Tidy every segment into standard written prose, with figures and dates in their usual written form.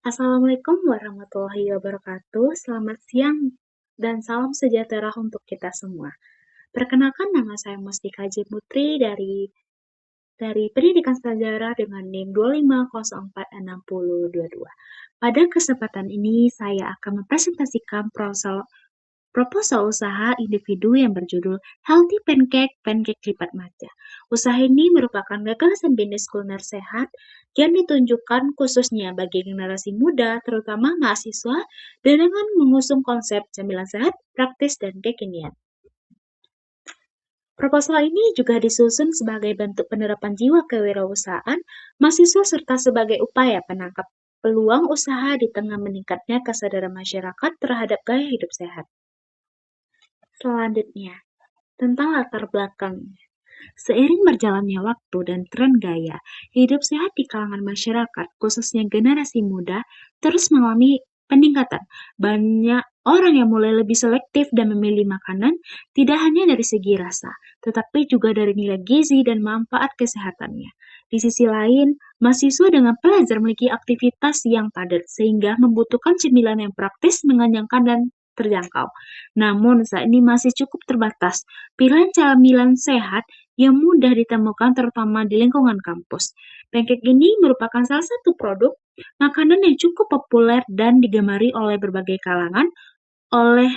Assalamualaikum warahmatullahi wabarakatuh. Selamat siang dan salam sejahtera untuk kita semua. Perkenalkan nama saya Mustika J. Putri dari Pendidikan Sejarah dengan NIM 2504622. Pada kesempatan ini saya akan mempresentasikan proposal usaha individu yang berjudul Healthy Pancake, Pancake Lipat Matcha. Usaha ini merupakan gagasan bisnis kuliner sehat yang ditunjukkan khususnya bagi generasi muda, terutama mahasiswa, dengan mengusung konsep camilan sehat, praktis, dan kekinian. Proposal ini juga disusun sebagai bentuk penerapan jiwa kewirausahaan mahasiswa serta sebagai upaya penangkap peluang usaha di tengah meningkatnya kesadaran masyarakat terhadap gaya hidup sehat. Selanjutnya, tentang latar belakang. Seiring berjalannya waktu dan tren gaya, hidup sehat di kalangan masyarakat, khususnya generasi muda, terus mengalami peningkatan. Banyak orang yang mulai lebih selektif dan memilih makanan tidak hanya dari segi rasa, tetapi juga dari nilai gizi dan manfaat kesehatannya. Di sisi lain, mahasiswa dengan pelajar memiliki aktivitas yang padat sehingga membutuhkan cemilan yang praktis, mengenyangkan, dan terjangkau. Namun, saat ini masih cukup terbatas pilihan camilan sehat yang mudah ditemukan terutama di lingkungan kampus. Pancake ini merupakan salah satu produk makanan yang cukup populer dan digemari oleh berbagai kalangan. Oleh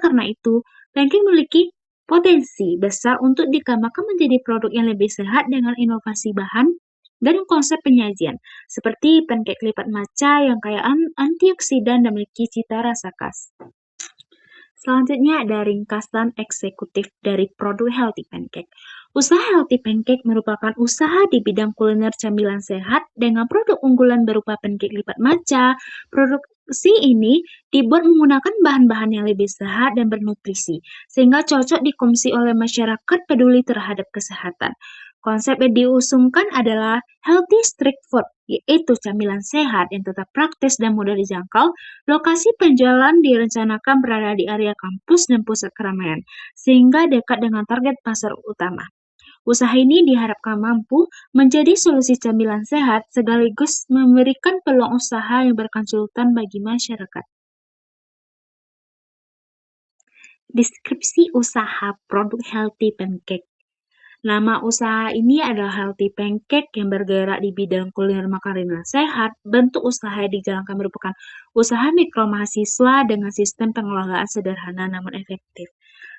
karena itu, pancake memiliki potensi besar untuk dikembangkan menjadi produk yang lebih sehat dengan inovasi bahan dan konsep penyajian, seperti pancake lipat matcha yang kaya antioksidan dan memiliki cita rasa khas. Selanjutnya ada ringkasan eksekutif dari produk Healthy Pancake. Usaha Healthy Pancake merupakan usaha di bidang kuliner camilan sehat dengan produk unggulan berupa pancake lipat matcha. Produksi ini dibuat menggunakan bahan-bahan yang lebih sehat dan bernutrisi, sehingga cocok dikonsumsi oleh masyarakat peduli terhadap kesehatan. Konsep yang diusungkan adalah healthy street food, yaitu camilan sehat yang tetap praktis dan mudah dijangkau. Lokasi penjualan direncanakan berada di area kampus dan pusat keramaian, sehingga dekat dengan target pasar utama. Usaha ini diharapkan mampu menjadi solusi camilan sehat sekaligus memberikan peluang usaha yang berkelanjutan bagi masyarakat. Deskripsi usaha produk Healthy Pancake. Nama usaha ini adalah Healthy Pancake yang bergerak di bidang kuliner makanan sehat. Bentuk usaha yang dijalankan merupakan usaha mikro mahasiswa dengan sistem pengelolaan sederhana namun efektif.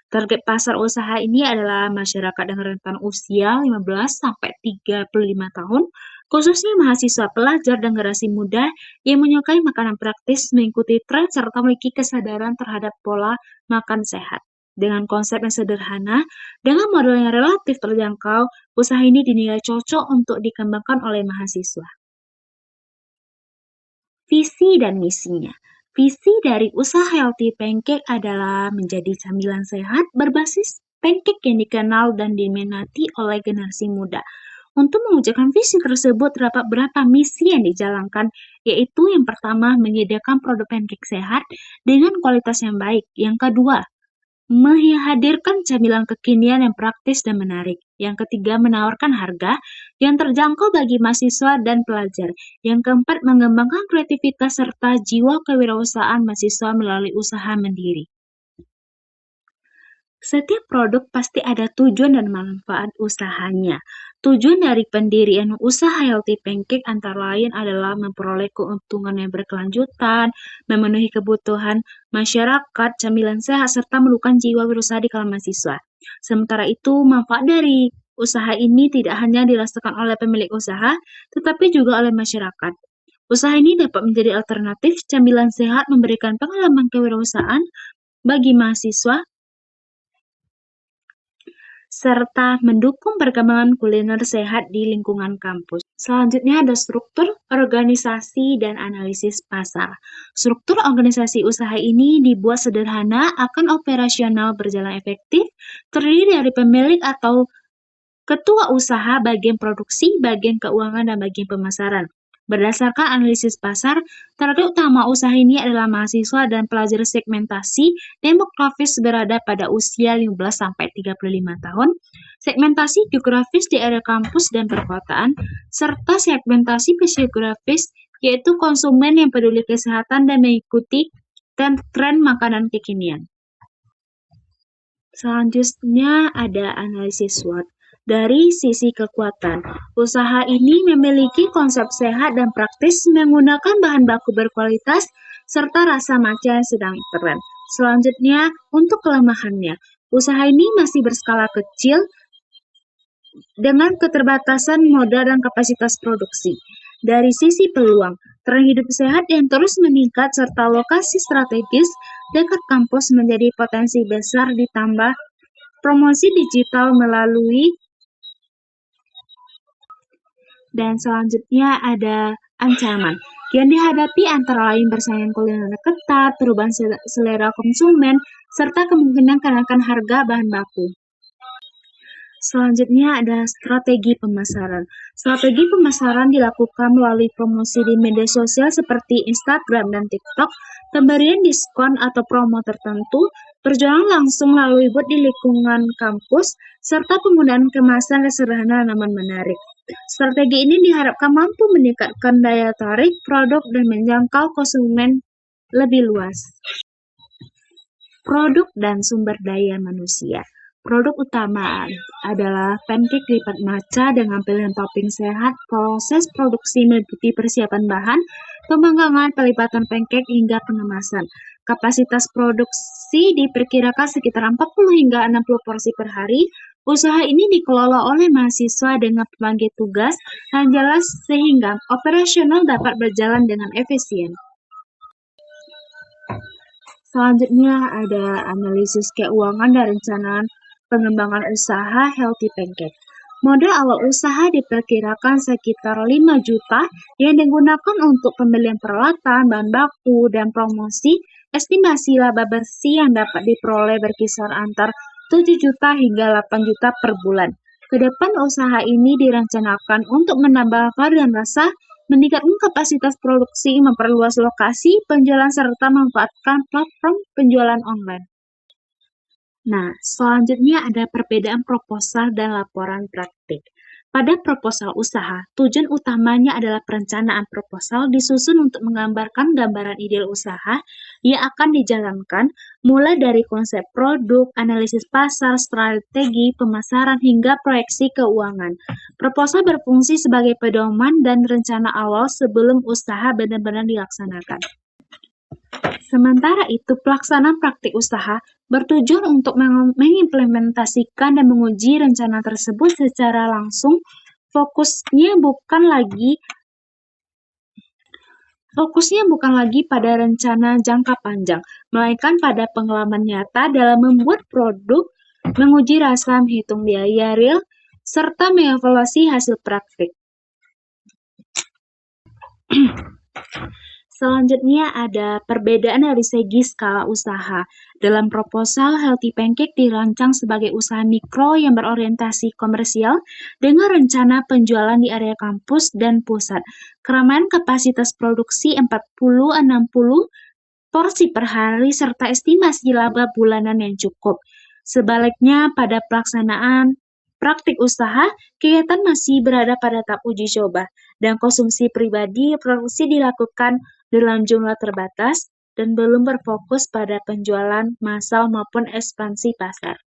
Target pasar usaha ini adalah masyarakat dengan rentan usia 15-35 tahun, khususnya mahasiswa pelajar dan generasi muda yang menyukai makanan praktis, mengikuti tren, serta memiliki kesadaran terhadap pola makan sehat. Dengan konsep yang sederhana, dengan modal yang relatif terjangkau, usaha ini dinilai cocok untuk dikembangkan oleh mahasiswa. Visi dan misinya. Visi dari usaha Healthy Pancake adalah menjadi camilan sehat berbasis pancake yang dikenal dan diminati oleh generasi muda. Untuk mewujudkan visi tersebut, terdapat beberapa misi yang dijalankan, yaitu yang pertama, menyediakan produk pancake sehat dengan kualitas yang baik. Yang kedua, menghadirkan camilan kekinian yang praktis dan menarik. Yang ketiga, menawarkan harga yang terjangkau bagi mahasiswa dan pelajar. Yang keempat, mengembangkan kreativitas serta jiwa kewirausahaan mahasiswa melalui usaha mandiri. Setiap produk pasti ada tujuan dan manfaat usahanya. Tujuan dari pendirian usaha Healthy Pancake antara lain adalah memperoleh keuntungan yang berkelanjutan, memenuhi kebutuhan masyarakat, camilan sehat, serta melukan jiwa berusaha di kalangan mahasiswa. Sementara itu, manfaat dari usaha ini tidak hanya dirasakan oleh pemilik usaha, tetapi juga oleh masyarakat. Usaha ini dapat menjadi alternatif camilan sehat, memberikan pengalaman kewirausahaan bagi mahasiswa, serta mendukung perkembangan kuliner sehat di lingkungan kampus. Selanjutnya ada struktur, organisasi, dan analisis pasar. Struktur organisasi usaha ini dibuat sederhana, akan operasional berjalan efektif, terdiri dari pemilik atau ketua usaha, bagian produksi, bagian keuangan, dan bagian pemasaran. Berdasarkan analisis pasar, target utama usaha ini adalah mahasiswa dan pelajar segmentasi demografis berada pada usia 15-35 tahun, segmentasi geografis di area kampus dan perkotaan, serta segmentasi psikografis yaitu konsumen yang peduli kesehatan dan mengikuti tren makanan kekinian. Selanjutnya ada analisis SWOT. Dari sisi kekuatan, usaha ini memiliki konsep sehat dan praktis menggunakan bahan baku berkualitas serta rasa matcha yang sedang tren. Selanjutnya, untuk kelemahannya, usaha ini masih berskala kecil dengan keterbatasan modal dan kapasitas produksi. Dari sisi peluang, tren hidup sehat yang terus meningkat serta lokasi strategis dekat kampus menjadi potensi besar, ditambah promosi digital melalui. Dan selanjutnya ada ancaman yang dihadapi antara lain persaingan kuliner ketat, perubahan selera konsumen, serta kemungkinan kenaikan harga bahan baku. Selanjutnya ada strategi pemasaran. Strategi pemasaran dilakukan melalui promosi di media sosial seperti Instagram dan TikTok, pemberian diskon atau promo tertentu, perjualan langsung melalui booth di lingkungan kampus, serta penggunaan kemasan yang sederhana namun menarik. Strategi ini diharapkan mampu meningkatkan daya tarik produk dan menjangkau konsumen lebih luas. Produk dan sumber daya manusia. Produk utama adalah pancake lipat matcha dengan pilihan topping sehat. Proses produksi meliputi persiapan bahan, pemanggangan, pelipatan pancake hingga pengemasan. Kapasitas produksi diperkirakan sekitar 40 hingga 60 porsi per hari. Usaha ini dikelola oleh mahasiswa dengan pembagi tugas yang jelas sehingga operasional dapat berjalan dengan efisien. Selanjutnya ada analisis keuangan dan rencana pengembangan usaha Healthy Pancake. Modal awal usaha diperkirakan sekitar 5 juta yang digunakan untuk pembelian peralatan, bahan baku, dan promosi. Estimasi laba bersih yang dapat diperoleh berkisar antar 7 juta hingga 8 juta per bulan. Kedepan usaha ini direncanakan untuk menambah varian rasa, meningkatkan kapasitas produksi, memperluas lokasi penjualan, serta memanfaatkan platform penjualan online. Nah, selanjutnya ada perbedaan proposal dan laporan praktik. Pada proposal usaha, tujuan utamanya adalah perencanaan proposal disusun untuk menggambarkan gambaran ideal usaha yang akan dijalankan, mulai dari konsep produk, analisis pasar, strategi pemasaran, hingga proyeksi keuangan. Proposal berfungsi sebagai pedoman dan rencana awal sebelum usaha benar-benar dilaksanakan. Sementara itu, pelaksanaan praktik usaha bertujuan untuk mengimplementasikan dan menguji rencana tersebut secara langsung. Fokusnya bukan lagi pada rencana jangka panjang, melainkan pada pengalaman nyata dalam membuat produk, menguji rasa, menghitung biaya real, serta mengevaluasi hasil praktik. Selanjutnya ada perbedaan dari segi skala usaha. Dalam proposal, Healthy Pancake dirancang sebagai usaha mikro yang berorientasi komersial dengan rencana penjualan di area kampus dan pusat. Keramaian kapasitas produksi 40-60 porsi per hari serta estimasi laba bulanan yang cukup. Sebaliknya, pada pelaksanaan praktik usaha, kegiatan masih berada pada tahap uji coba dan konsumsi pribadi. Produksi dilakukan dalam jumlah terbatas dan belum berfokus pada penjualan massal maupun ekspansi pasar.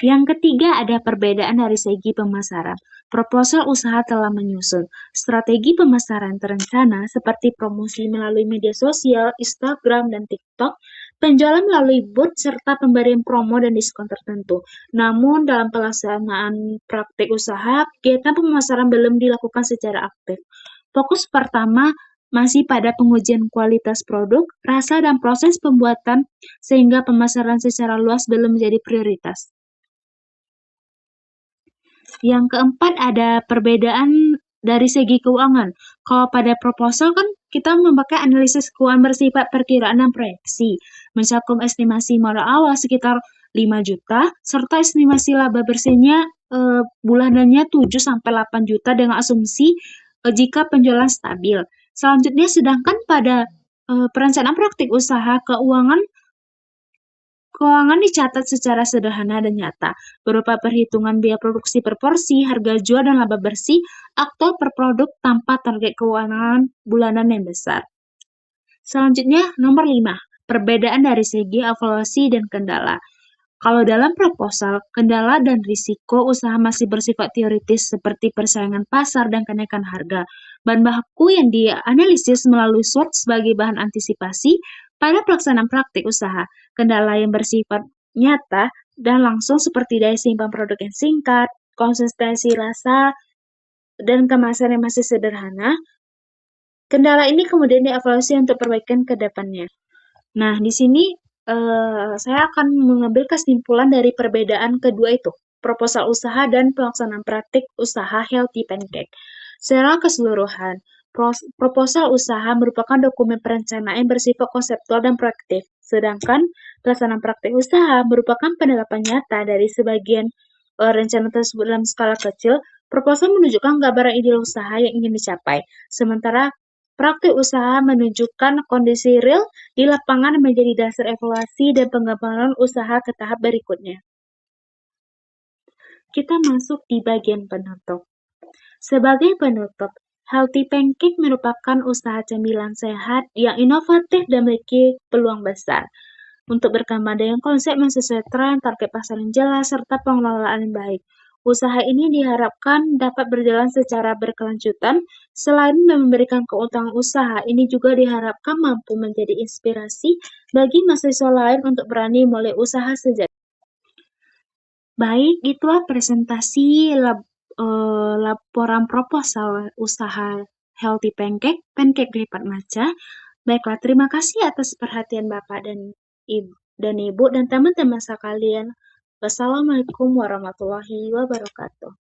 Yang ketiga ada perbedaan dari segi pemasaran. Proposal usaha telah menyusun strategi pemasaran terencana seperti promosi melalui media sosial, Instagram, dan TikTok, penjualan melalui booth, serta pemberian promo dan diskon tertentu. Namun dalam pelaksanaan praktik usaha, kegiatan pemasaran belum dilakukan secara aktif. Fokus pertama masih pada pengujian kualitas produk, rasa, dan proses pembuatan, sehingga pemasaran secara luas belum menjadi prioritas. Yang keempat ada perbedaan dari segi keuangan. Kalau pada proposal kan kita memakai analisis keuangan bersifat perkiraan dan proyeksi, mencakup estimasi modal awal sekitar 5 juta, serta estimasi laba bersihnya bulanannya 7-8 juta dengan asumsi jika penjualan stabil. Selanjutnya, sedangkan pada perencanaan praktik usaha, keuangan keuangan dicatat secara sederhana dan nyata, berupa perhitungan biaya produksi per porsi, harga jual dan laba bersih, aktual per produk tanpa target keuangan bulanan yang besar. Selanjutnya, nomor 5, perbedaan dari segi evaluasi dan kendala. Kalau dalam proposal, kendala dan risiko usaha masih bersifat teoritis seperti persaingan pasar dan kenaikan harga. Bahan baku yang dianalisis melalui SWOT sebagai bahan antisipasi pada pelaksanaan praktik usaha. Kendala yang bersifat nyata dan langsung seperti daya simpan produk yang singkat, konsistensi rasa, dan kemasan yang masih sederhana. Kendala ini kemudian dievaluasi untuk perbaikan ke depannya. Nah, di sini saya akan mengambil kesimpulan dari perbedaan kedua itu, proposal usaha dan pelaksanaan praktik usaha Healthy Pancake. Secara keseluruhan, proposal usaha merupakan dokumen perencanaan yang bersifat konseptual dan proaktif, sedangkan pelaksanaan praktik usaha merupakan penerapan nyata dari sebagian rencana tersebut dalam skala kecil. Proposal menunjukkan gambaran ideal usaha yang ingin dicapai, sementara praktik usaha menunjukkan kondisi real di lapangan menjadi dasar evaluasi dan pengembangan usaha ke tahap berikutnya. Kita masuk di bagian penutup. Sebagai penutup, Healthy Pancake merupakan usaha cemilan sehat yang inovatif dan memiliki peluang besar untuk berkembang dengan konsep yang sesuai tren, target pasar yang jelas, serta pengelolaan yang baik. Usaha ini diharapkan dapat berjalan secara berkelanjutan. Selain memberikan keuntungan usaha, ini juga diharapkan mampu menjadi inspirasi bagi mahasiswa lain untuk berani mulai usaha sejak. Baik, itulah presentasi laporan proposal usaha Healthy Pancake, pancake lipat maca. Baiklah, terima kasih atas perhatian Bapak dan Ibu dan teman-teman sekalian. Wassalamualaikum warahmatullahi wabarakatuh.